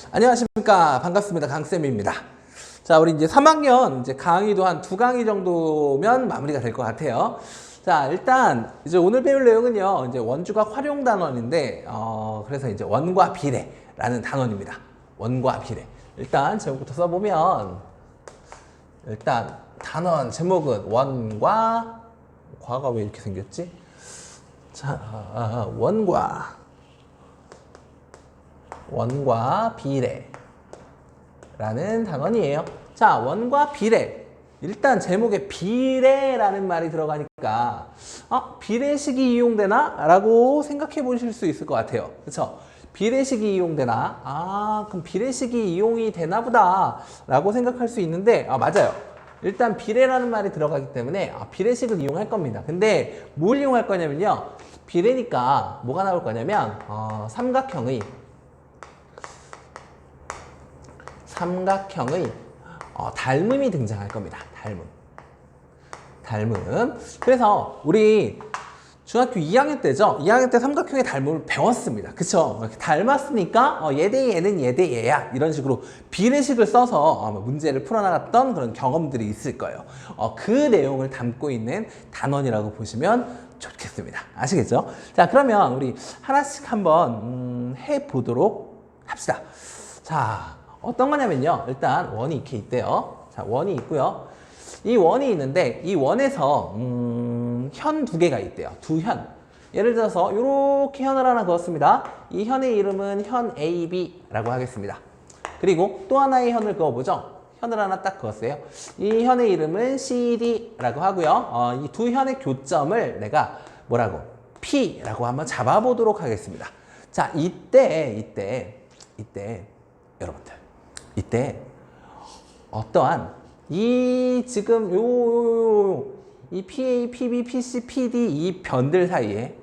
안녕하십니까. 반갑습니다. 강쌤입니다. 자, 우리 이제 3학년 이제 강의도 한 2강의 정도면 마무리가 될 것 같아요. 자, 일단 이제 오늘 배울 내용은요, 이제 원주각 활용 단원인데, 그래서 이제 원과 비례라는 단원입니다. 원과 비례. 일단 제목부터 써보면, 일단 단원 제목은 원과, 과가 왜 이렇게 생겼지? 자, 원과 비례라는 단원이에요. 자, 원과 비례. 일단 제목에 비례라는 말이 들어가니까 비례식이 이용되나? 라고 생각해 보실 수 있을 것 같아요. 그렇죠? 비례식이 이용되나? 그럼 비례식이 이용이 되나 보다 라고 생각할 수 있는데 맞아요. 일단 비례라는 말이 들어가기 때문에 비례식을 이용할 겁니다. 근데 뭘 이용할 거냐면요. 비례니까 뭐가 나올 거냐면 삼각형의 닮음이 등장할 겁니다. 닮음. 그래서 우리 중학교 2학년 때죠. 2학년 때 삼각형의 닮음을 배웠습니다. 그쵸? 이렇게 닮았으니까 얘 대 얘는 얘 대 얘야. 이런 식으로 비례식을 써서 문제를 풀어나갔던 그런 경험들이 있을 거예요. 그 내용을 담고 있는 단원이라고 보시면 좋겠습니다. 아시겠죠? 자, 그러면 우리 하나씩 한번 해보도록 합시다. 자, 어떤 거냐면요. 일단 원이 이렇게 있대요. 자, 원이 있고요. 이 원이 있는데 이 원에서 현 두 개가 있대요. 두 현. 예를 들어서 이렇게 현을 하나 그었습니다. 이 현의 이름은 현 AB라고 하겠습니다. 그리고 또 하나의 현을 그어보죠. 현을 하나 딱 그었어요. 이 현의 이름은 CD라고 하고요. 이 두 현의 교점을 내가 뭐라고? P라고 한번 잡아보도록 하겠습니다. 자, 이때 여러분들, 이때 어떠한 이 지금 이 PA, PB, PC, PD 이 변들 사이에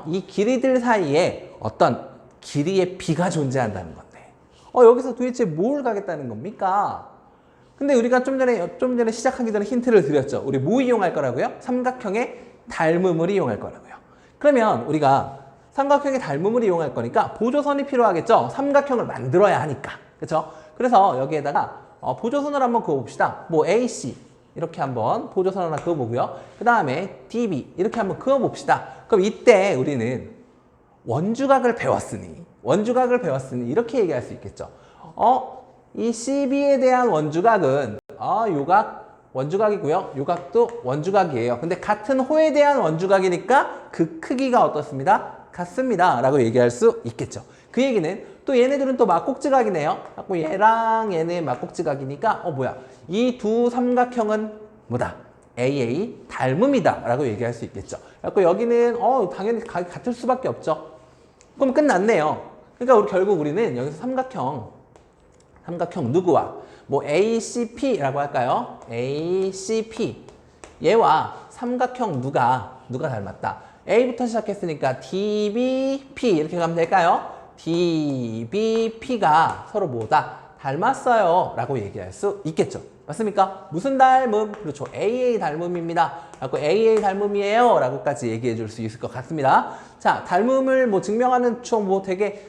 이 길이들 사이에 어떤 길이의 비가 존재한다는 건데 여기서 도대체 뭘 가겠다는 겁니까? 근데 우리가 좀 전에 시작하기 전에 힌트를 드렸죠. 우리 뭐 이용할 거라고요? 삼각형의 닮음을 이용할 거라고요. 그러면 우리가 삼각형의 닮음을 이용할 거니까 보조선이 필요하겠죠. 삼각형을 만들어야 하니까. 그렇죠? 그래서 여기에다가 보조선을 한번 그어봅시다. 뭐 AC 이렇게 한번 보조선 하나 그어보고요. 그 다음에 DB 이렇게 한번 그어봅시다. 그럼 이때 우리는 원주각을 배웠으니 이렇게 얘기할 수 있겠죠. 이 CB에 대한 원주각은 요각 원주각이고요. 요각도 원주각이에요. 근데 같은 호에 대한 원주각이니까 그 크기가 어떻습니다? 같습니다. 라고 얘기할 수 있겠죠. 그 얘기는 또 얘네들은 또 막곡지각이네요. 갖고 얘랑 얘는 막곡지각이니까 뭐야? 이 두 삼각형은 뭐다? AA 닮음이다. 라고 얘기할 수 있겠죠. 갖고 여기는 당연히 같을 수밖에 없죠. 그럼 끝났네요. 그러니까 결국 우리는 여기서 삼각형 누구와 뭐 ACP라고 할까요? ACP 얘와 삼각형 누가 닮았다? A부터 시작했으니까 DBP 이렇게 가면 될까요? DBP가 서로 뭐다? 닮았어요 라고 얘기할 수 있겠죠. 맞습니까? 무슨 닮음? 그렇죠. AA 닮음입니다. 라고 AA 닮음이에요 라고까지 얘기해 줄 수 있을 것 같습니다. 자, 닮음을 증명하는 되게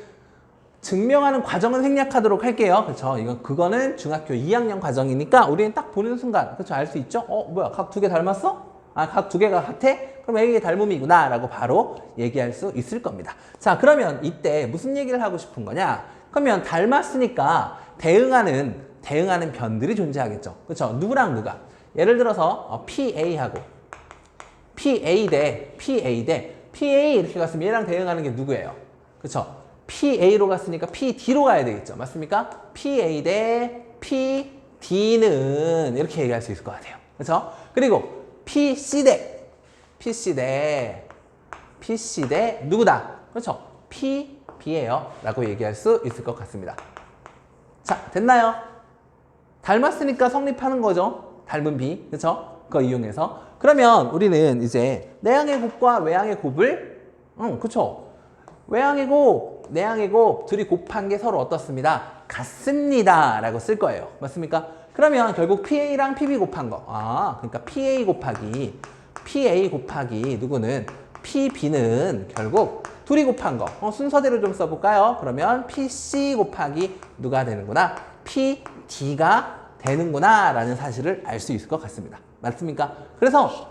증명하는 과정은 생략하도록 할게요. 그렇죠. 그거는 중학교 2학년 과정이니까 우리는 딱 보는 순간 그렇죠. 알 수 있죠? 뭐야? 각 두 개 닮았어? 각 두 개가 같아? 그럼 A의 닮음이구나 라고 바로 얘기할 수 있을 겁니다. 자, 그러면 이때 무슨 얘기를 하고 싶은 거냐? 그러면 닮았으니까 대응하는 변들이 존재하겠죠. 그렇죠? 누구랑 누가? 예를 들어서 PA하고 PA 대 PA 이렇게 갔으면 얘랑 대응하는 게 누구예요? 그렇죠? PA로 갔으니까 PD로 가야 되겠죠. 맞습니까? PA 대 PD는 이렇게 얘기할 수 있을 것 같아요. 그렇죠? 그리고 PC 대 누구다? 그렇죠? PB예요. 라고 얘기할 수 있을 것 같습니다. 자, 됐나요? 닮았으니까 성립하는 거죠. 닮은 비. 그렇죠? 그거 이용해서. 그러면 우리는 이제 내항의 곱과 외항의 곱을 그렇죠? 외항의 곱, 내항의 곱 둘이 곱한 게 서로 어떻습니다? 같습니다. 라고 쓸 거예요. 맞습니까? 그러면 결국 PA랑 PB 곱한 거. 그러니까 PA 곱하기 누구는 PB는 결국 둘이 곱한 거 순서대로 좀 써볼까요? 그러면 PC 곱하기 누가 되는구나? PD가 되는구나 라는 사실을 알 수 있을 것 같습니다. 맞습니까? 그래서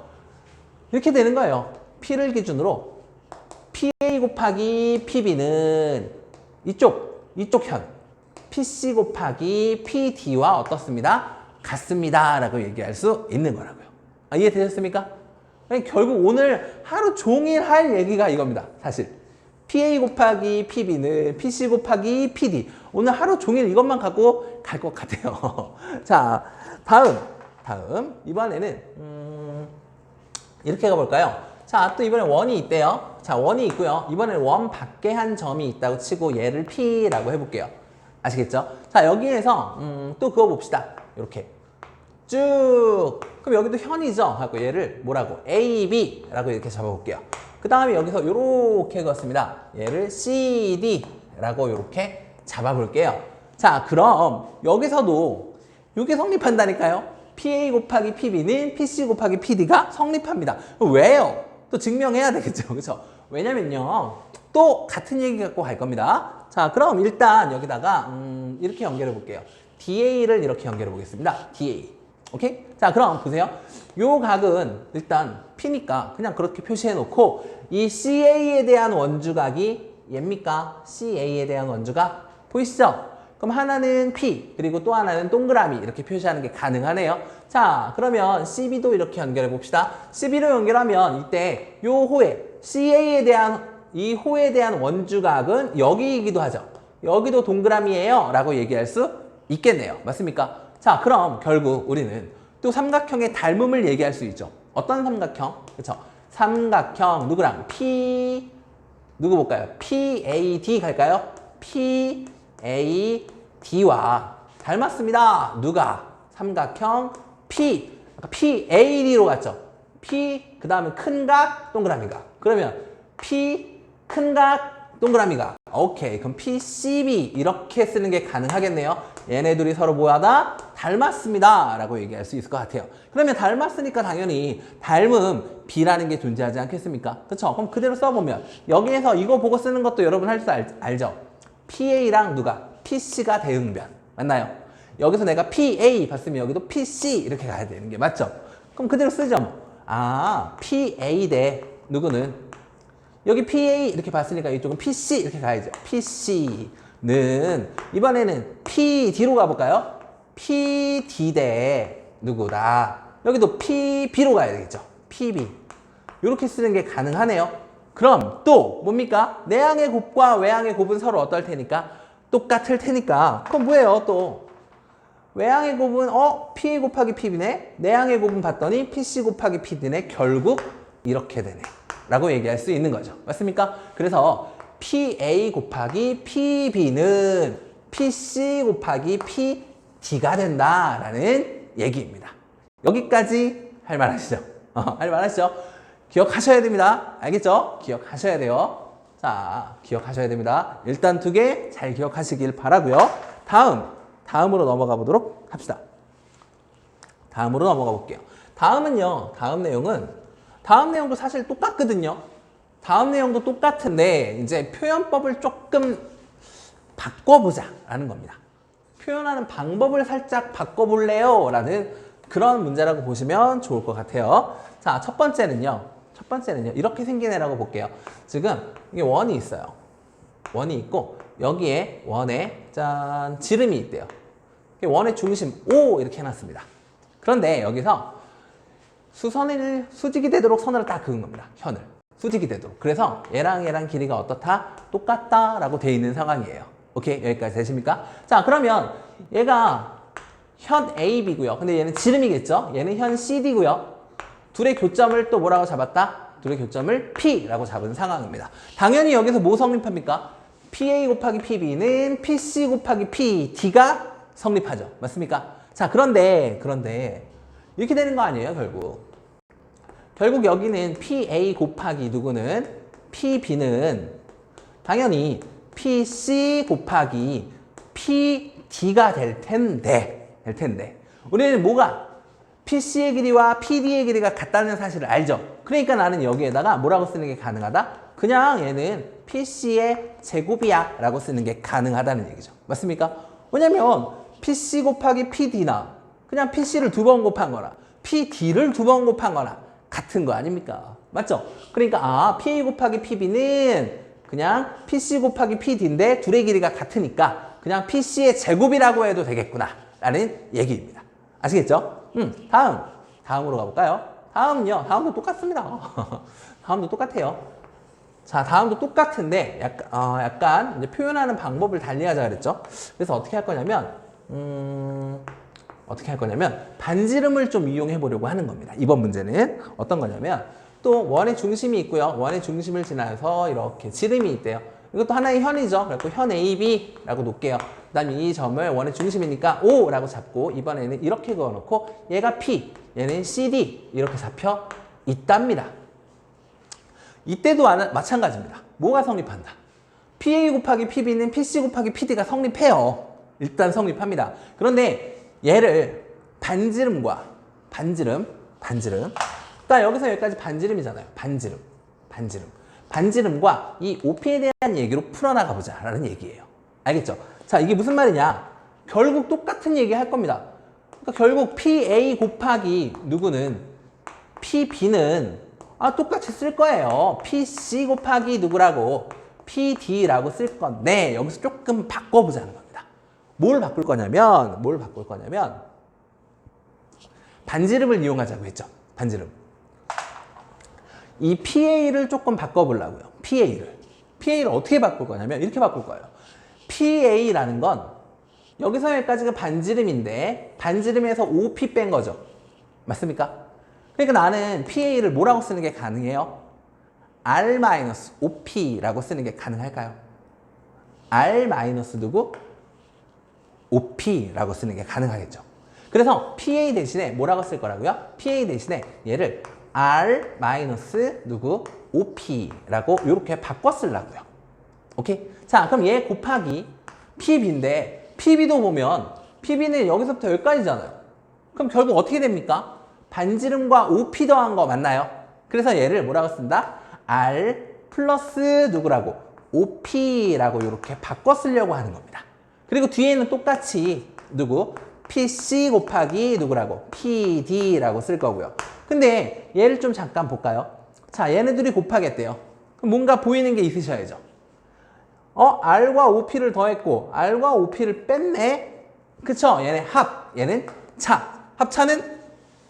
이렇게 되는 거예요. P를 기준으로 PA 곱하기 PB는 이쪽 현 PC 곱하기 PD와 어떻습니다? 같습니다 라고 얘기할 수 있는 거라고요. 이해되셨습니까? 아니, 결국 오늘 하루 종일 할 얘기가 이겁니다. 사실 PA 곱하기 PB는 PC 곱하기 PD. 오늘 하루 종일 이것만 갖고 갈 것 같아요. 자, 다음 이번에는 이렇게 가볼까요? 자, 또 이번에 원이 있대요. 자, 원이 있고요. 이번에는 원 밖에 한 점이 있다고 치고 얘를 P라고 해볼게요. 아시겠죠? 자, 여기에서 또 그거 봅시다. 이렇게 쭉. 그럼 여기도 현이죠? 하고 얘를 뭐라고? A, B라고 이렇게 잡아볼게요. 그 다음에 여기서 이렇게 그었습니다. 얘를 C, D라고 이렇게 잡아볼게요. 자, 그럼 여기서도 이게 성립한다니까요? PA 곱하기 PB는 PC 곱하기 PD가 성립합니다. 왜요? 또 증명해야 되겠죠. 그렇죠? 왜냐면요. 또 같은 얘기 갖고 갈 겁니다. 자, 그럼 일단 여기다가 이렇게 연결해 볼게요. DA를 이렇게 연결해 보겠습니다. DA. 오케이? 자, 그럼 보세요. 요 각은 일단 P니까 그냥 그렇게 표시해 놓고 이 CA에 대한 원주각이 얘입니까? CA에 대한 원주각 보이시죠? 그럼 하나는 P 그리고 또 하나는 동그라미 이렇게 표시하는 게 가능하네요. 자, 그러면 CB도 이렇게 연결해 봅시다. CB로 연결하면 이때 요 호에 CA에 대한 이 호에 대한 원주각은 여기이기도 하죠. 여기도 동그라미예요 라고 얘기할 수 있겠네요. 맞습니까? 자, 그럼 결국 우리는 또 삼각형의 닮음을 얘기할 수 있죠. 어떤 삼각형? 그렇죠? 삼각형 누구랑? 누구 볼까요? PAD 갈까요? PAD와 닮았습니다. 누가? 삼각형 PAD로 갔죠. P 그 다음에 큰 각 동그라미가. 그러면 P 큰 각 동그라미가. 오케이. 그럼 PCB 이렇게 쓰는 게 가능하겠네요. 얘네 둘이 서로 뭐하다? 닮았습니다 라고 얘기할 수 있을 것 같아요. 그러면 닮았으니까 당연히 닮음 B라는 게 존재하지 않겠습니까? 그렇죠? 그럼 그대로 써보면 여기에서 이거 보고 쓰는 것도 여러분 할 수 알죠? PA랑 누가? PC가 대응변. 맞나요? 여기서 내가 PA 봤으면 여기도 PC 이렇게 가야 되는 게 맞죠? 그럼 그대로 쓰죠. PA 대 누구는? 여기 PA 이렇게 봤으니까 이쪽은 PC 이렇게 가야죠. PC는 이번에는 PD로 가볼까요? PD 대 누구다? 여기도 PB로 가야 되겠죠. PB. 이렇게 쓰는 게 가능하네요. 그럼 또 뭡니까? 내항의 곱과 외항의 곱은 서로 어떨 테니까? 똑같을 테니까. 그럼 뭐예요 또? 외항의 곱은 PA 곱하기 PB네. 내항의 곱은 봤더니 PC 곱하기 PD네. 결국 이렇게 되네 라고 얘기할 수 있는 거죠. 맞습니까? 그래서 PA 곱하기 PB는 PC 곱하기 PD가 된다라는 얘기입니다. 여기까지 할 말 하시죠? 할 말 하시죠? 기억하셔야 됩니다. 알겠죠? 기억하셔야 돼요. 자, 기억하셔야 됩니다. 일단 두 개 잘 기억하시길 바라고요. 다음으로 넘어가 보도록 합시다. 다음으로 넘어가 볼게요. 다음은요. 다음 내용도 사실 똑같거든요. 다음 내용도 똑같은데 이제 표현법을 조금 바꿔보자라는 겁니다. 표현하는 방법을 살짝 바꿔볼래요? 라는 그런 문제라고 보시면 좋을 것 같아요. 자, 첫 번째는요. 이렇게 생긴 애라고 볼게요. 지금 이게 원이 있어요. 원이 있고 여기에 원에 짠 지름이 있대요. 원의 중심 O 이렇게 해놨습니다. 그런데 여기서 수선을 수직이 되도록 선을 딱 그은 겁니다. 현을 수직이 되도록. 그래서 얘랑 길이가 어떻다? 똑같다라고 돼 있는 상황이에요. 오케이? 여기까지 되십니까? 자, 그러면 얘가 현 AB고요. 근데 얘는 지름이겠죠? 얘는 현 CD고요. 둘의 교점을 또 뭐라고 잡았다? 둘의 교점을 P라고 잡은 상황입니다. 당연히 여기서 뭐 성립합니까? PA 곱하기 PB는 PC 곱하기 PD가 성립하죠. 맞습니까? 자, 그런데 이렇게 되는 거 아니에요, 결국 여기는 PA 곱하기 누구는? PB는 당연히 PC 곱하기 PD가 될 텐데 우리는 뭐가? PC의 길이와 PD의 길이가 같다는 사실을 알죠. 그러니까 나는 여기에다가 뭐라고 쓰는 게 가능하다? 그냥 얘는 PC의 제곱이야 라고 쓰는 게 가능하다는 얘기죠. 맞습니까? 왜냐면 PC 곱하기 PD나 그냥 PC를 2번 곱한 거나 PD를 2번 곱한 거나 같은 거 아닙니까? 맞죠? 그러니까 PA 곱하기 PB는 그냥 PC 곱하기 PD인데 둘의 길이가 같으니까 그냥 PC의 제곱이라고 해도 되겠구나 라는 얘기입니다. 아시겠죠? 다음으로 가볼까요? 다음도 똑같습니다. 다음도 똑같아요. 자, 다음도 똑같은데 약간 이제 표현하는 방법을 달리하자 그랬죠? 그래서 어떻게 할 거냐면 반지름을 좀 이용해 보려고 하는 겁니다. 이번 문제는 어떤 거냐면 또 원의 중심이 있고요. 원의 중심을 지나서 이렇게 지름이 있대요. 이것도 하나의 현이죠. 그래서 현 AB라고 놓을게요. 그 다음에 이 점을 원의 중심이니까 O라고 잡고 이번에는 이렇게 그어놓고 얘가 P, 얘는 CD 이렇게 잡혀 있답니다. 이때도 마찬가지입니다. 뭐가 성립한다? PA 곱하기 PB는 PC 곱하기 PD가 성립해요. 일단 성립합니다. 그런데 얘를 반지름과 그러니까 여기서 여기까지 반지름이잖아요. 반지름과 이 OP에 대한 얘기로 풀어나가 보자 라는 얘기예요. 알겠죠? 자, 이게 무슨 말이냐? 결국 똑같은 얘기 할 겁니다. 그러니까 결국 PA 곱하기 누구는 PB는 똑같이 쓸 거예요. PC 곱하기 누구라고 PD라고 쓸 건데 여기서 조금 바꿔보자는 겁니다. 뭘 바꿀 거냐면 반지름을 이용하자고 했죠. 반지름. 이 PA를 조금 바꿔보려고요. PA를 어떻게 바꿀 거냐면 이렇게 바꿀 거예요. PA라는 건 여기서 여기까지가 반지름인데 반지름에서 OP 뺀 거죠. 맞습니까? 그러니까 나는 PA를 뭐라고 쓰는 게 가능해요? R-OP라고 쓰는 게 가능할까요? R- 누구? OP라고 쓰는 게 가능하겠죠. 그래서 PA 대신에 뭐라고 쓸 거라고요? PA 대신에 얘를 R- 누구? OP라고 이렇게 바꿔 쓰려고요. 오케이? 자, 그럼 얘 곱하기 PB인데 PB도 보면 PB는 여기서부터 여기까지잖아요. 그럼 결국 어떻게 됩니까? 반지름과 OP 더한 거 맞나요? 그래서 얘를 뭐라고 쓴다? R 플러스 누구라고? OP라고 이렇게 바꿔 쓰려고 하는 겁니다. 그리고 뒤에는 똑같이 누구? PC 곱하기 누구라고? PD라고 쓸 거고요. 근데 얘를 좀 잠깐 볼까요? 자, 얘네들이 곱하겠대요. 그럼 뭔가 보이는 게 있으셔야죠. R과 OP를 더했고 R과 OP를 뺐네? 그쵸? 얘네 얘는 차. 합차는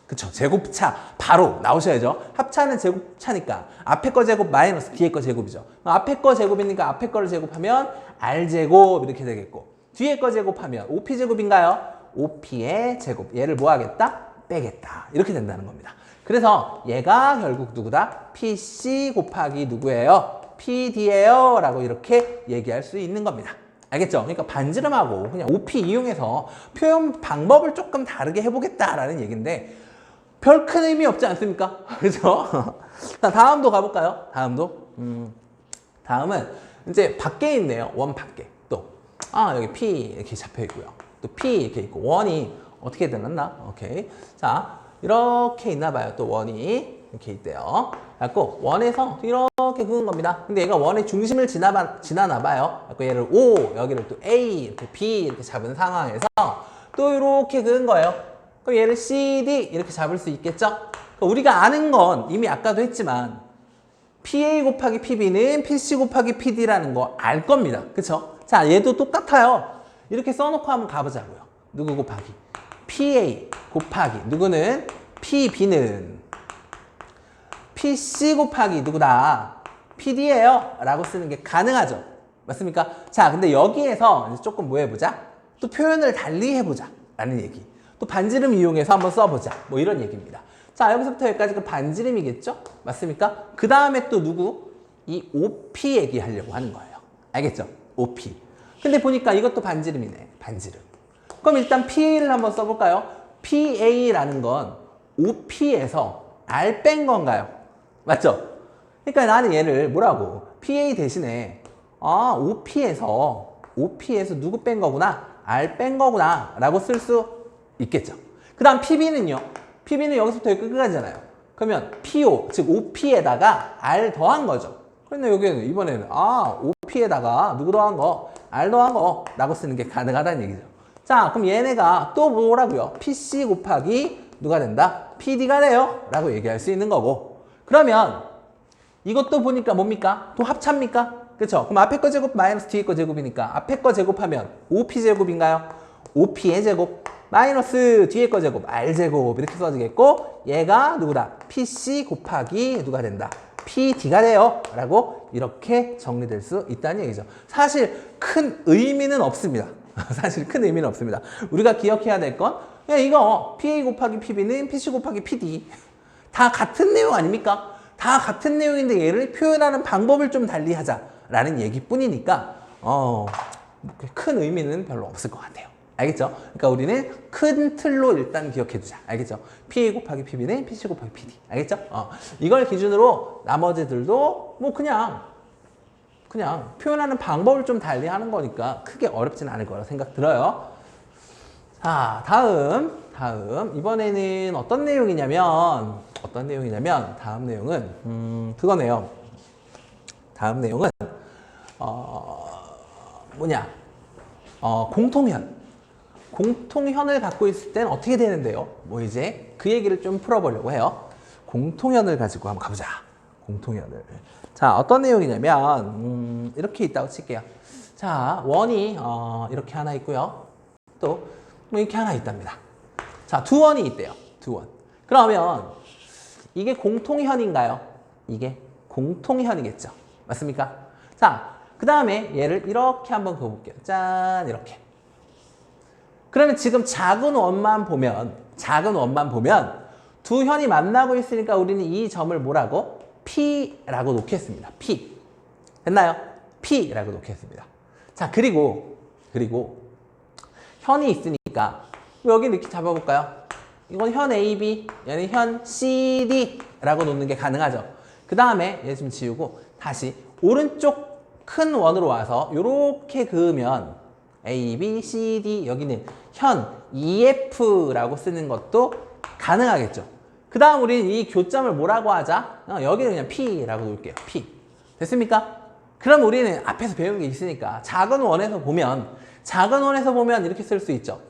그쵸? 제곱차. 바로 나오셔야죠. 합차는 제곱차니까 앞에 거 제곱 마이너스 뒤에 거 제곱이죠. 앞에 거 제곱이니까 앞에 거를 제곱하면 R제곱 이렇게 되겠고 뒤에 거 제곱하면 OP제곱인가요? OP의 제곱. 얘를 뭐 하겠다? 빼겠다. 이렇게 된다는 겁니다. 그래서 얘가 결국 누구다? PC 곱하기 누구예요? PD예요 라고 이렇게 얘기할 수 있는 겁니다. 알겠죠? 그러니까 반지름하고 그냥 OP 이용해서 표현 방법을 조금 다르게 해보겠다라는 얘기인데 별 큰 의미 없지 않습니까? 그죠? 다음도 가볼까요? 다음은 이제 밖에 있네요. 원 밖에. 또 여기 P 이렇게 잡혀 있고요. 또 P 이렇게 있고 원이 어떻게 되났나? 오케이. 자, 이렇게 있나 봐요. 또 원이 이렇게 있대요. 그래갖고 원에서 이렇게 그은 겁니다. 근데 얘가 원의 중심을 지나나 봐요. 그래갖고 얘를 O, 여기를 또 A, 이렇게 B 이렇게 잡은 상황에서 또 이렇게 그은 거예요. 그럼 얘를 CD 이렇게 잡을 수 있겠죠? 그러니까 우리가 아는 건 이미 아까도 했지만 PA 곱하기 PB는 PC 곱하기 PD라는 거 알 겁니다. 그쵸? 자, 얘도 똑같아요. 이렇게 써놓고 한번 가보자고요. 누구 곱하기? PA 곱하기 누구는? PB는 PC 곱하기 누구다? PD예요 라고 쓰는 게 가능하죠. 맞습니까? 자, 근데 여기에서 이제 조금 뭐 해보자? 또 표현을 달리 해보자 라는 얘기. 또 반지름 이용해서 한번 써보자. 뭐 이런 얘기입니다. 자, 여기서부터 여기까지 그 반지름이겠죠? 맞습니까? 그 다음에 또 누구? 이 OP 얘기하려고 하는 거예요. 알겠죠? OP. 근데 보니까 이것도 반지름이네. 반지름. 그럼 일단 PA를 한번 써볼까요? PA라는 건 OP에서 R 뺀 건가요? 맞죠? 그러니까 나는 얘를 뭐라고? PA 대신에 OP에서 누구 뺀 거구나? R 뺀 거구나 라고 쓸 수 있겠죠. 그 다음 PB는요? PB는 여기서부터 여기 끝까지잖아요. 그러면 PO, 즉 OP에다가 R 더한 거죠. 그런데 여기는 이번에는 OP에다가 누구 더한 거? R 더한 거 라고 쓰는 게 가능하다는 얘기죠. 자, 그럼 얘네가 또 뭐라고요? PC 곱하기 누가 된다? PD가 돼요 라고 얘기할 수 있는 거고. 그러면 이것도 보니까 뭡니까? 또 합차입니까? 그쵸? 그럼 앞에 거 제곱 마이너스 뒤에 거 제곱이니까 앞에 거 제곱하면 OP 제곱인가요? OP의 제곱 마이너스 뒤에 거 제곱 R제곱 이렇게 써지겠고, 얘가 누구다? PC 곱하기 누가 된다? PD가 돼요 라고 이렇게 정리될 수 있다는 얘기죠. 사실 큰 의미는 없습니다. 사실 큰 의미는 없습니다. 우리가 기억해야 될 건 이거 PA 곱하기 PB는 PC 곱하기 PD 다 같은 내용 아닙니까? 다 같은 내용인데 얘를 표현하는 방법을 좀 달리하자라는 얘기뿐이니까 큰 의미는 별로 없을 것 같아요. 알겠죠? 그러니까 우리는 큰 틀로 일단 기억해두자. 알겠죠? PA 곱하기 PB는 PC 곱하기 PD. 알겠죠? 이걸 기준으로 나머지들도 뭐 그냥 표현하는 방법을 좀 달리하는 거니까 크게 어렵진 않을 거라 생각 들어요. 자, 다음 이번에는 어떤 내용이냐면 다음 내용은 그거네요. 다음 내용은 공통현을 갖고 있을 땐 어떻게 되는데요? 뭐 이제 그 얘기를 좀 풀어보려고 해요. 공통현을 가지고 한번 가보자. 공통현을. 자, 어떤 내용이냐면 이렇게 있다고 칠게요. 자, 원이 이렇게 하나 있고요. 또 뭐 이렇게 하나 있답니다. 자, 두 원이 있대요. 두 원. 그러면 이게 공통현인가요? 이게 공통현이겠죠. 맞습니까? 자, 그 다음에 얘를 이렇게 한번 그어볼게요. 짠, 이렇게. 그러면 지금 작은 원만 보면 두 현이 만나고 있으니까 우리는 이 점을 뭐라고? P라고 놓겠습니다. P. 됐나요? P라고 놓겠습니다. 자, 그리고 현이 있으니까 여기 이렇게 잡아볼까요? 이건 현 AB, 얘는 현 CD라고 놓는 게 가능하죠. 그 다음에 얘 좀 지우고 다시 오른쪽 큰 원으로 와서 이렇게 그으면 A, B, C, D 여기는 현 EF라고 쓰는 것도 가능하겠죠. 그 다음 우리는 이 교점을 뭐라고 하자? 여기는 그냥 P라고 놓을게요. P. 됐습니까? 그럼 우리는 앞에서 배운 게 있으니까 작은 원에서 보면 이렇게 쓸 수 있죠.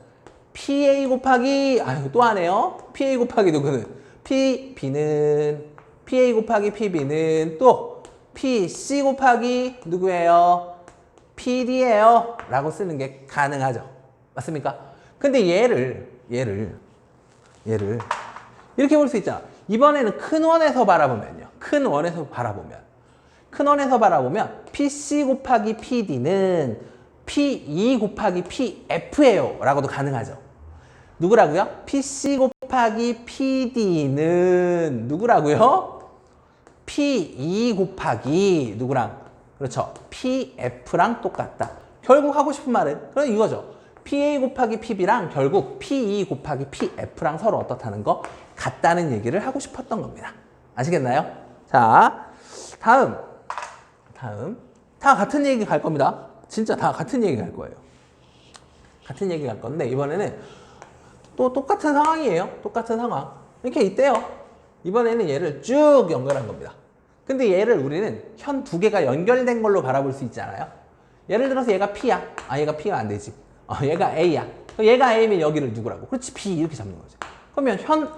PA 곱하기 또 하네요. PA 곱하기 누구는? PB는 PA 곱하기 PB는 또 PC 곱하기 누구예요? PD예요 라고 쓰는 게 가능하죠. 맞습니까? 근데 얘를 이렇게 볼 수 있잖아. 이번에는 큰 원에서 바라보면요. 큰 원에서 바라보면 PC 곱하기 PD는 P2 곱하기 PF예요 라고도 가능하죠. 누구라고요? PC 곱하기 PD는 누구라고요? P2 곱하기 누구랑? 그렇죠. PF랑 똑같다. 결국 하고 싶은 말은 그럼 이거죠. PA 곱하기 PB랑 결국 P2 곱하기 PF랑 서로 어떻다는 거? 같다는 얘기를 하고 싶었던 겁니다. 아시겠나요? 자, 다음 다 같은 얘기 갈 겁니다. 진짜 다 같은 얘기 갈 거예요. 같은 얘기 갈 건데 이번에는 또 똑같은 상황이에요. 똑같은 상황. 이렇게 있대요. 이번에는 얘를 쭉 연결한 겁니다. 근데 얘를 우리는 현 두 개가 연결된 걸로 바라볼 수 있잖아요. 예를 들어서 얘가 P야. 얘가 P가 안 되지. 얘가 A야. 얘가 A면 여기를 누구라고? 그렇지, B 이렇게 잡는 거죠. 그러면 현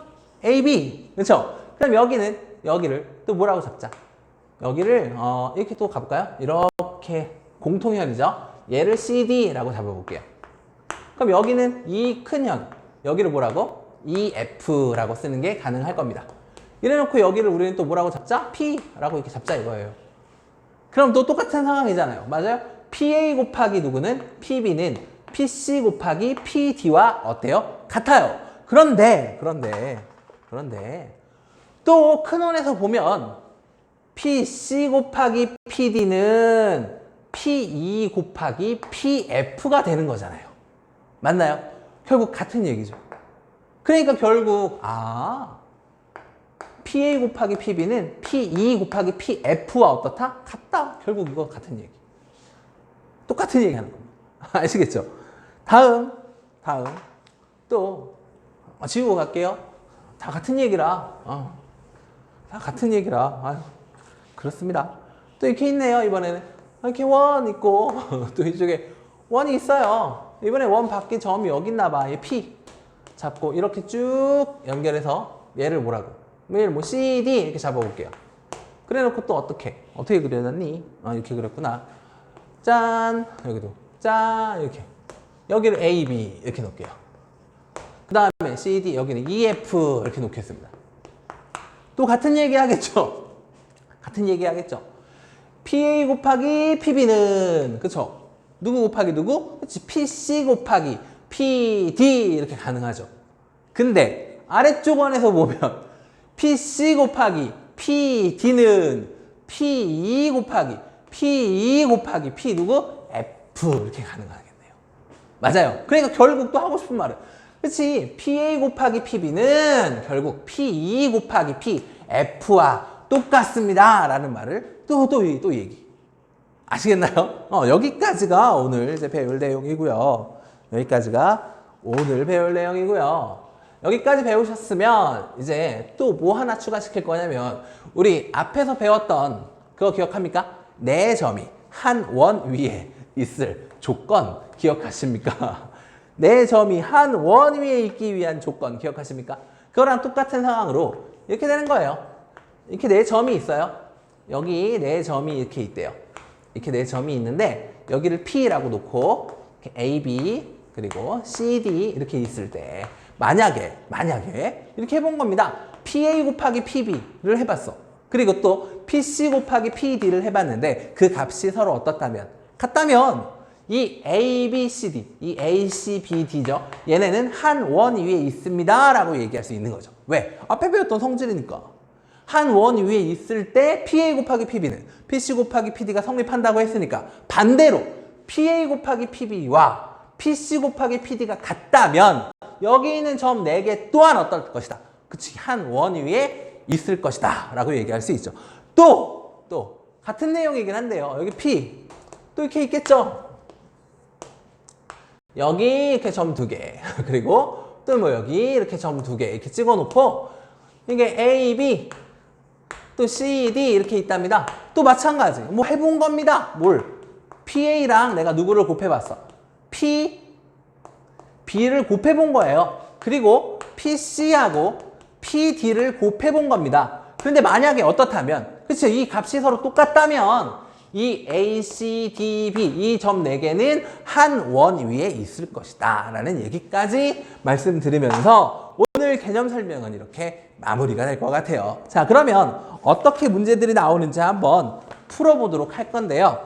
AB. 그렇죠? 그럼 여기를 또 뭐라고 잡자? 여기를 이렇게 또 가볼까요? 이렇게 공통현이죠. 얘를 CD라고 잡아볼게요. 그럼 여기는 이 큰 현, 여기를 뭐라고? EF라고 쓰는 게 가능할 겁니다. 이래놓고 여기를 우리는 또 뭐라고 잡자? P라고 이렇게 잡자 이거예요. 그럼 또 똑같은 상황이잖아요. 맞아요? PA 곱하기 누구는? PB는 PC 곱하기 PD와 어때요? 같아요. 그런데 또 큰 원에서 보면 PC 곱하기 PD는 P2 곱하기 PF가 되는 거잖아요. 맞나요? 결국 같은 얘기죠. 그러니까 결국 PA 곱하기 PB는 P2 곱하기 PF와 어떻다? 같다. 결국 이거 같은 얘기. 똑같은 얘기 하는 겁니다. 아시겠죠? 다음 또 지우고 갈게요. 다 같은 얘기라. 아유, 그렇습니다. 또 이렇게 있네요. 이번에는 이렇게 원 있고 또 이쪽에 원이 있어요. 이번에 원 밖에 점이 여기 있나 봐. 얘 P 잡고 이렇게 쭉 연결해서 얘를 뭐라고? 얘를 뭐 CD 이렇게 잡아볼게요. 그래놓고 또 어떻게 그려놨니? 이렇게 그렸구나. 짠 여기도 짠 이렇게 여기를 A, B 이렇게 놓을게요. 그 다음에 CD 여기는 EF 이렇게 놓겠습니다. 또 같은 얘기 하겠죠? 같은 얘기 하겠죠? PA 곱하기 PB는 그쵸? 누구 곱하기 누구? 그치? PC 곱하기 PD 이렇게 가능하죠. 근데 아래쪽 원에서 보면 PC 곱하기 PD는 P2 곱하기 P2 곱하기 P 누구? F 이렇게 가능하겠네요. 맞아요. 그러니까 결국 또 하고 싶은 말은 그치? PA 곱하기 PB는 결국 P2 곱하기 PF와 똑같습니다. 라는 말을 또 얘기. 아시겠나요? 여기까지가 오늘 이제 배울 내용이고요. 여기까지가 오늘 배울 내용이고요. 여기까지 배우셨으면 이제 또 뭐 하나 추가시킬 거냐면 우리 앞에서 배웠던 그거 기억합니까? 네 점이 한 원 위에 있을 조건 기억하십니까? 네 점이 한 원 위에 있기 위한 조건 기억하십니까? 그거랑 똑같은 상황으로 이렇게 되는 거예요. 이렇게 네 점이 있어요. 여기 네 점이 이렇게 있대요. 이렇게 네 점이 있는데 여기를 P라고 놓고 이렇게 A, B 그리고 C, D 이렇게 있을 때 만약에 이렇게 해본 겁니다. PA 곱하기 PB를 해봤어. 그리고 또 PC 곱하기 PD를 해봤는데 그 값이 서로 어떻다면 같다면 이 A, B, C, D, 이 A, C, B, D죠. 얘네는 한 원 위에 있습니다 라고 얘기할 수 있는 거죠. 왜? 앞에 배웠던 성질이니까. 한 원 위에 있을 때 PA 곱하기 PB는 PC 곱하기 PD가 성립한다고 했으니까 반대로 PA 곱하기 PB와 PC 곱하기 PD가 같다면 여기 있는 점 4개 또한 어떨 것이다. 그치? 한 원 위에 있을 것이다 라고 얘기할 수 있죠. 또 같은 내용이긴 한데요. 여기 P 또 이렇게 있겠죠. 여기 이렇게 점 2개 그리고 또 뭐 여기 이렇게 점 2개 이렇게 찍어 놓고 이게 A, B 또 C, D 이렇게 있답니다. 또 마찬가지 뭐 해본 겁니다. 뭘? PA랑 내가 누구를 곱해봤어? B를 곱해본 거예요. 그리고 PC하고 PD를 곱해본 겁니다. 그런데 만약에 어떻다면 그치? 이 값이 서로 똑같다면 이 A, C, D, B 이 점 4개는 한 원 위에 있을 것이다 라는 얘기까지 말씀드리면서 오늘 개념 설명은 이렇게 마무리가 될 것 같아요. 자, 그러면 어떻게 문제들이 나오는지 한번 풀어보도록 할 건데요.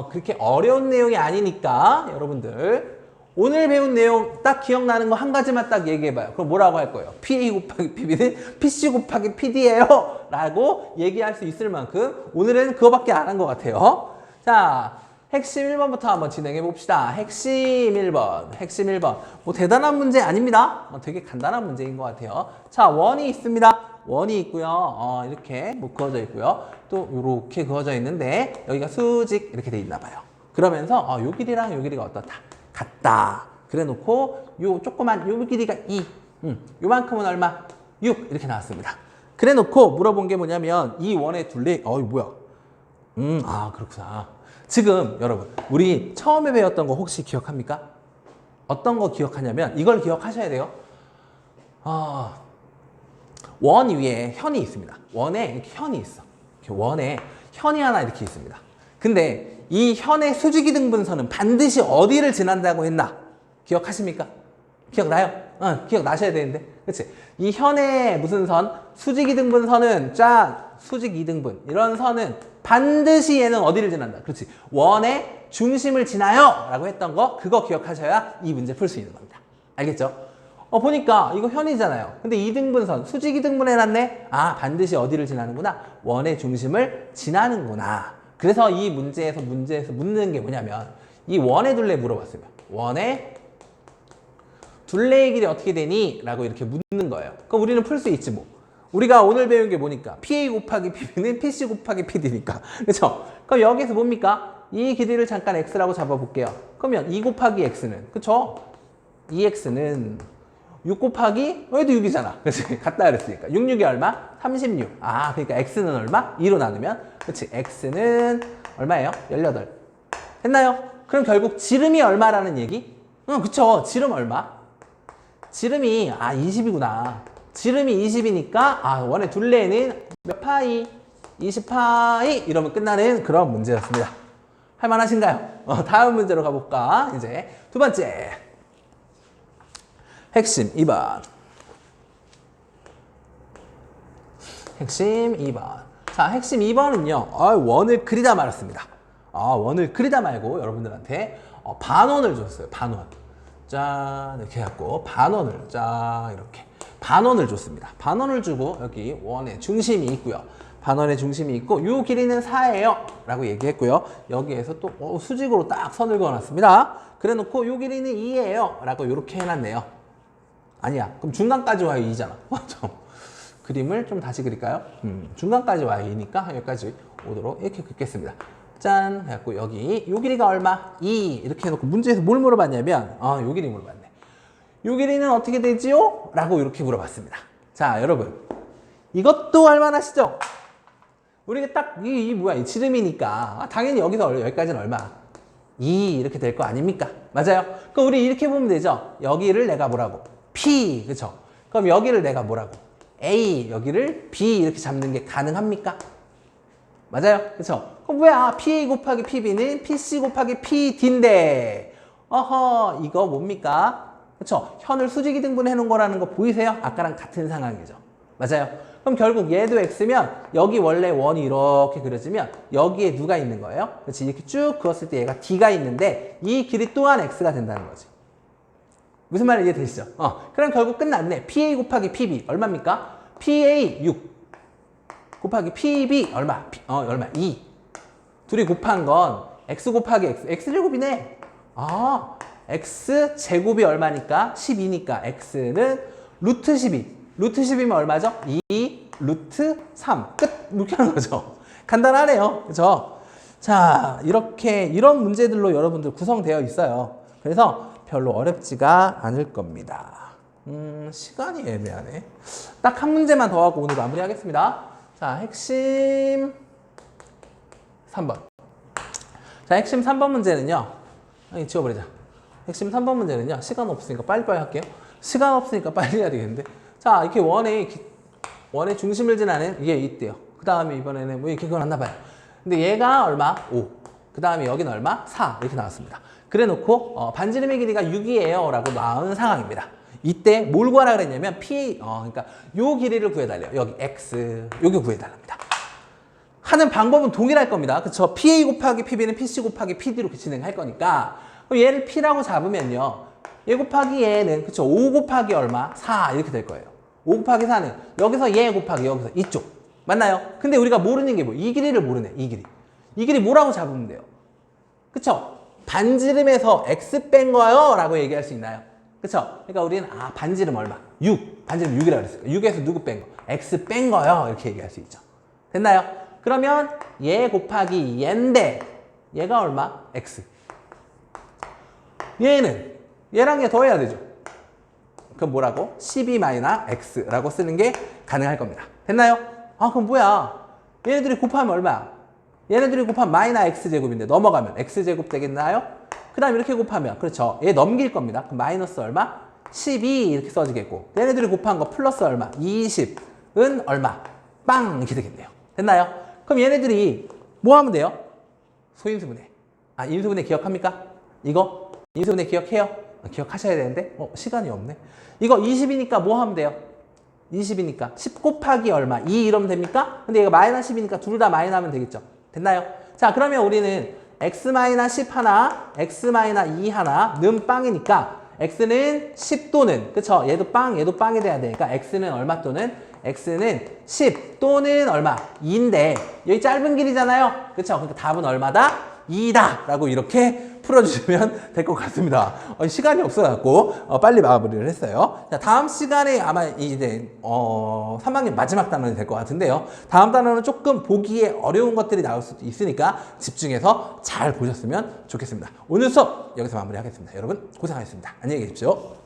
그렇게 어려운 내용이 아니니까 여러분들 오늘 배운 내용 딱 기억나는 거 한 가지만 딱 얘기해봐요. 그럼 뭐라고 할 거예요? PA 곱하기 PB는 PC 곱하기 PD예요 라고 얘기할 수 있을 만큼 오늘은 그거밖에 안 한 것 같아요. 자, 핵심 1번부터 한번 진행해 봅시다. 핵심 1번. 뭐 대단한 문제 아닙니다. 되게 간단한 문제인 것 같아요. 자, 원이 있습니다. 원이 있고요. 이렇게 뭐 그어져 있고요. 또 이렇게 그어져 있는데 여기가 수직 이렇게 돼 있나 봐요. 그러면서 요 길이랑 요 길이가 어떻다? 같다. 그래 놓고 요 조그만 요 길이가 2. 요만큼은 얼마? 6 이렇게 나왔습니다. 그래 놓고 물어본 게 뭐냐면 이 원의 둘레 이거 뭐야? 그렇구나. 지금 여러분 우리 처음에 배웠던 거 혹시 기억합니까? 어떤 거 기억하냐면 이걸 기억하셔야 돼요. 원 위에 현이 있습니다. 원에 이렇게 현이 있어. 이렇게 원에 현이 하나 이렇게 있습니다. 근데 이 현의 수직이등분선은 반드시 어디를 지난다고 했나? 기억하십니까? 기억나요? 기억나셔야 되는데. 그치? 이 현의 무슨 선? 수직이등분선은 수직이등분. 이런 선은 반드시 얘는 어디를 지난다. 그렇지. 원의 중심을 지나요. 라고 했던 거, 그거 기억하셔야 이 문제 풀 수 있는 겁니다. 알겠죠? 보니까 이거 현이잖아요. 근데 이등분선, 수직이등분 해놨네? 반드시 어디를 지나는구나? 원의 중심을 지나는구나. 그래서 이 문제에서 묻는 게 뭐냐면 이 원의 둘레 물어봤으면 원의 둘레의 길이 어떻게 되니? 라고 이렇게 묻는 거예요. 그럼 우리는 풀 수 있지 뭐. 우리가 오늘 배운 게 뭐니까? PA 곱하기 PB는 PC 곱하기 PD니까. 그렇죠? 그럼 여기서 뭡니까? 이 길이를 잠깐 X라고 잡아볼게요. 그러면 2 곱하기 X는 그렇죠? 2X는 6 곱하기 얘도 6이잖아. 그렇지? 같다 그랬으니까 6, 6이 얼마? 36. 아, 그러니까 x는 얼마? 2로 나누면 그렇지? x는 얼마예요? 18. 됐나요? 그럼 결국 지름이 얼마라는 얘기? 응, 그쵸. 지름 얼마? 지름이 20이구나. 지름이 20이니까 원의 둘레는 몇 파이? 20파이 이러면 끝나는 그런 문제였습니다. 할만하신가요? 다음 문제로 가볼까? 이제 두 번째 핵심 2번. 핵심 2번. 자, 핵심 2번은요. 원을 그리다 말았습니다. 원을 그리다 말고 여러분들한테 반원을 줬어요. 반원. 짠 이렇게 해갖고 반원을 짠 이렇게 반원을 줬습니다. 반원을 주고 여기 원의 중심이 있고요. 반원의 중심이 있고 요 길이는 4예요 라고 얘기했고요. 여기에서 또 수직으로 딱 선을 그어놨습니다. 그래 놓고 요 길이는 2예요 라고 이렇게 해놨네요. 아니야, 그럼 중간까지 와요 2잖아. 그림을 좀 다시 그릴까요? 중간까지 와요 2니까 여기까지 오도록 이렇게 긋겠습니다. 짠 해갖고 여기 요 길이가 얼마? 2 이렇게 해놓고 문제에서 뭘 물어봤냐면 요 길이 물어봤네. 요 길이는 어떻게 되지요? 라고 이렇게 물어봤습니다. 자, 여러분 이것도 할만하시죠? 우리가 딱 뭐야 이 지름이니까 당연히 여기까지는 얼마? 2 이렇게 될 거 아닙니까? 맞아요? 그럼 우리 이렇게 보면 되죠? 여기를 내가 뭐라고? P, 그쵸? 그럼 여기를 내가 뭐라고? A, 여기를 B 이렇게 잡는 게 가능합니까? 맞아요? 그쵸? 그럼 뭐야? PA 곱하기 PB는 PC 곱하기 PD인데 이거 뭡니까? 그쵸? 현을 수직이 등분해 놓은 거라는 거 보이세요? 아까랑 같은 상황이죠. 맞아요? 그럼 결국 얘도 X면 여기 원래 원이 이렇게 그려지면 여기에 누가 있는 거예요? 그렇지? 이렇게 쭉 그었을 때 얘가 D가 있는데 이 길이 또한 X가 된다는 거지. 무슨 말인지 이해되시죠? 그럼 결국 끝났네. PA 곱하기 PB 얼마입니까? PA 6 곱하기 PB 얼마? 얼마? 2. 둘이 곱한 건 X 곱하기 X. X제곱이네. X 제곱이 얼마니까? 12니까 X는 루트 12. 루트 10이면 얼마죠? 2 루트 3. 끝. 이렇게 하는 거죠. 간단하네요. 그죠? 자, 이런 문제들로 여러분들 구성되어 있어요. 그래서 별로 어렵지가 않을 겁니다. 시간이 애매하네. 딱 한 문제만 더 하고 오늘 마무리하겠습니다. 자, 핵심 3번. 자, 핵심 3번 문제는요. 지워버리자. 핵심 3번 문제는요. 시간 없으니까 빨리빨리 할게요. 시간 없으니까 빨리 해야 되겠는데. 자, 이렇게 원의 중심을 지나는 이게 있대요. 그 다음에 이번에는 뭐 이렇게 그어놨나 봐요. 근데 얘가 얼마? 5. 그 다음에 여기는 얼마? 4. 이렇게 나왔습니다. 그래 놓고 반지름의 길이가 6이에요 라고 나온 상황입니다. 이때 뭘 구하라 그랬냐면 그러니까 요 길이를 구해달래요. 여기 X 요게 구해달랍니다. 하는 방법은 동일할 겁니다. 그쵸? PA 곱하기 PB는 PC 곱하기 PD로 진행할 거니까 그럼 얘를 P라고 잡으면요. 얘 곱하기 얘는 그쵸? 5 곱하기 얼마? 4 이렇게 될 거예요. 5 곱하기 4는 여기서 얘 곱하기 여기서 이쪽. 맞나요? 근데 우리가 모르는 게 뭐? 이 길이를 모르네. 이 길이. 이 길이 뭐라고 잡으면 돼요? 그쵸? 반지름에서 X 뺀 거요 라고 얘기할 수 있나요? 그쵸? 그러니까 우리는 반지름 얼마? 6. 반지름 6이라고 그랬으니까 6에서 누구 뺀 거? X 뺀 거요 이렇게 얘기할 수 있죠. 됐나요? 그러면 얘 곱하기 얘인데 얘가 얼마? X. 얘랑 얘 더해야 되죠. 그럼 뭐라고? 12-X라고 쓰는 게 가능할 겁니다. 됐나요? 그럼 뭐야? 얘네들이 곱하면 얼마야? 얘네들이 곱하면 마이너스 X제곱인데 넘어가면 X제곱 되겠나요? 그 다음 이렇게 곱하면 그렇죠. 얘 넘길 겁니다. 그럼 마이너스 얼마? 12 이렇게 써지겠고 얘네들이 곱한 거 플러스 얼마? 20은 얼마? 빵 이렇게 되겠네요. 됐나요? 그럼 얘네들이 뭐 하면 돼요? 소인수분해. 인수분해 기억합니까? 이거 인수분해 기억해요? 기억하셔야 되는데 시간이 없네. 이거 20이니까 뭐 하면 돼요? 20이니까 10 곱하기 얼마? 2 이러면 됩니까? 근데 얘가 마이너스 10이니까 둘 다 마이너스 하면 되겠죠. 됐나요? 자, 그러면 우리는 x-10 하나, x-2 하나 는 빵이니까 x는 10 또는 그쵸? 얘도 빵이 돼야 되니까 x는 얼마 또는 x는 10 또는 얼마? 2인데 여기 짧은 길이잖아요. 그쵸? 그러니까 답은 얼마다? 2다 라고 이렇게 풀어주시면 될 것 같습니다. 시간이 없어갖고 빨리 마무리를 했어요. 자, 다음 시간에 아마 이제 3학년 마지막 단원이 될 것 같은데요. 다음 단원은 조금 보기에 어려운 것들이 나올 수도 있으니까 집중해서 잘 보셨으면 좋겠습니다. 오늘 수업 여기서 마무리하겠습니다. 여러분 고생하셨습니다. 안녕히 계십시오.